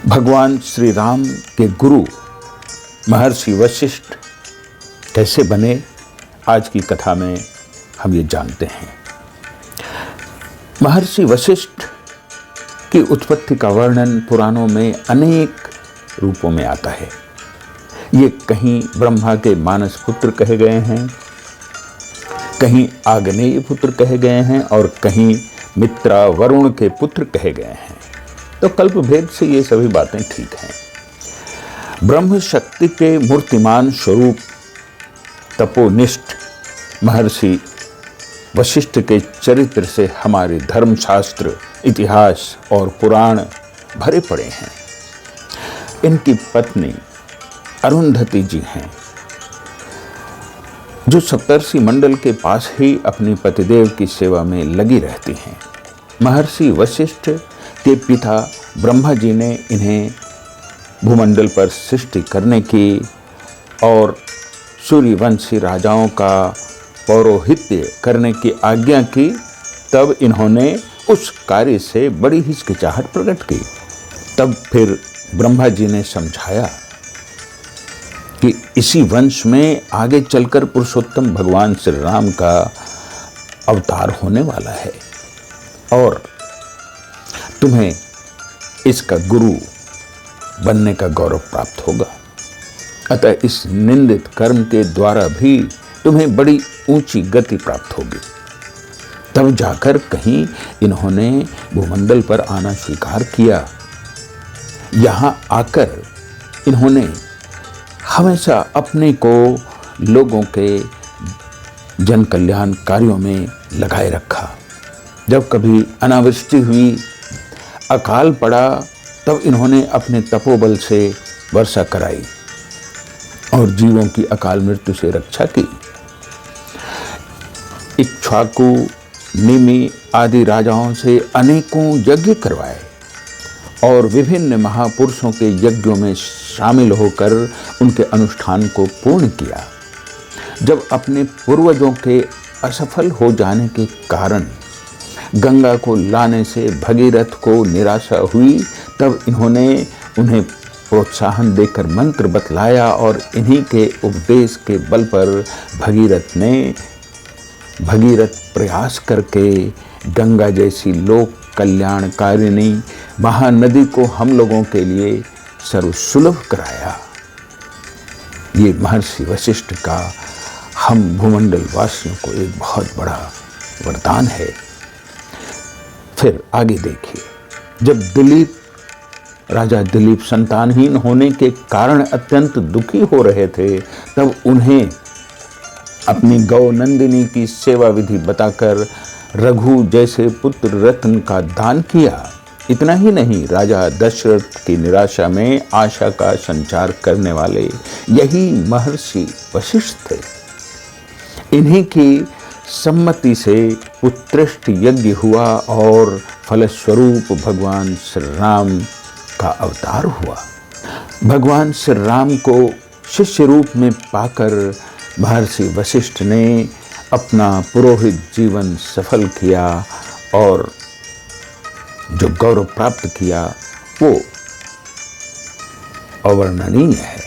भगवान श्री राम के गुरु महर्षि वशिष्ठ कैसे बने, आज की कथा में हम ये जानते हैं। महर्षि वशिष्ठ की उत्पत्ति का वर्णन पुराणों में अनेक रूपों में आता है। ये कहीं ब्रह्मा के मानस पुत्र कहे गए हैं, कहीं आग्नेय पुत्र कहे गए हैं और कहीं मित्रा वरुण के पुत्र कहे गए हैं। तो कल्प भेद से ये सभी बातें ठीक हैं। ब्रह्म शक्ति के मूर्तिमान स्वरूप तपोनिष्ठ महर्षि वशिष्ठ के चरित्र से हमारे धर्मशास्त्र, इतिहास और पुराण भरे पड़े हैं। इनकी पत्नी अरुंधति जी हैं, जो सप्तर्षि मंडल के पास ही अपने पतिदेव की सेवा में लगी रहती हैं। महर्षि वशिष्ठ के पिता ब्रह्मा जी ने इन्हें भूमंडल पर सृष्टि करने की और सूर्यवंशी राजाओं का पौरोहित्य करने की आज्ञा की। तब इन्होंने उस कार्य से बड़ी हिचकिचाहट प्रकट की। तब फिर ब्रह्मा जी ने समझाया कि इसी वंश में आगे चलकर पुरुषोत्तम भगवान श्री राम का अवतार होने वाला है और तुम्हें इसका गुरु बनने का गौरव प्राप्त होगा। अतः इस निंदित कर्म के द्वारा भी तुम्हें बड़ी ऊंची गति प्राप्त होगी। तब जाकर कहीं इन्होंने भूमंडल पर आना स्वीकार किया। यहां आकर इन्होंने हमेशा अपने को लोगों के जन कल्याण कार्यों में लगाए रखा। जब कभी अनावृष्टि हुई, अकाल पड़ा, तब इन्होंने अपने तपोबल से वर्षा कराई और जीवों की अकाल मृत्यु से रक्षा की। इक्ष्वाकु, निमि आदि राजाओं से अनेकों यज्ञ करवाए और विभिन्न महापुरुषों के यज्ञों में शामिल होकर उनके अनुष्ठान को पूर्ण किया। जब अपने पूर्वजों के असफल हो जाने के कारण गंगा को लाने से भगीरथ को निराशा हुई, तब इन्होंने उन्हें प्रोत्साहन देकर मंत्र बतलाया और इन्हीं के उपदेश के बल पर भगीरथ प्रयास करके गंगा जैसी लोक कल्याणकारिणी महानदी को हम लोगों के लिए सर्वसुलभ कराया। ये महर्षि वशिष्ठ का हम भूमंडल वासियों को एक बहुत बड़ा वरदान है। फिर आगे देखिए, जब राजा दिलीप संतानहीन होने के कारण अत्यंत दुखी हो रहे थे, तब उन्हें अपनी गौ नंदिनी की सेवा विधि बताकर रघु जैसे पुत्र रत्न का दान किया। इतना ही नहीं, राजा दशरथ की निराशा में आशा का संचार करने वाले यही महर्षि वशिष्ठ थे। इन्हीं की सम्मति से उत्कृष्ट यज्ञ हुआ और फलस्वरूप भगवान श्री राम का अवतार हुआ। भगवान श्री राम को शिष्य रूप में पाकर महर्षि वशिष्ठ ने अपना पुरोहित जीवन सफल किया और जो गौरव प्राप्त किया वो अवर्णनीय है।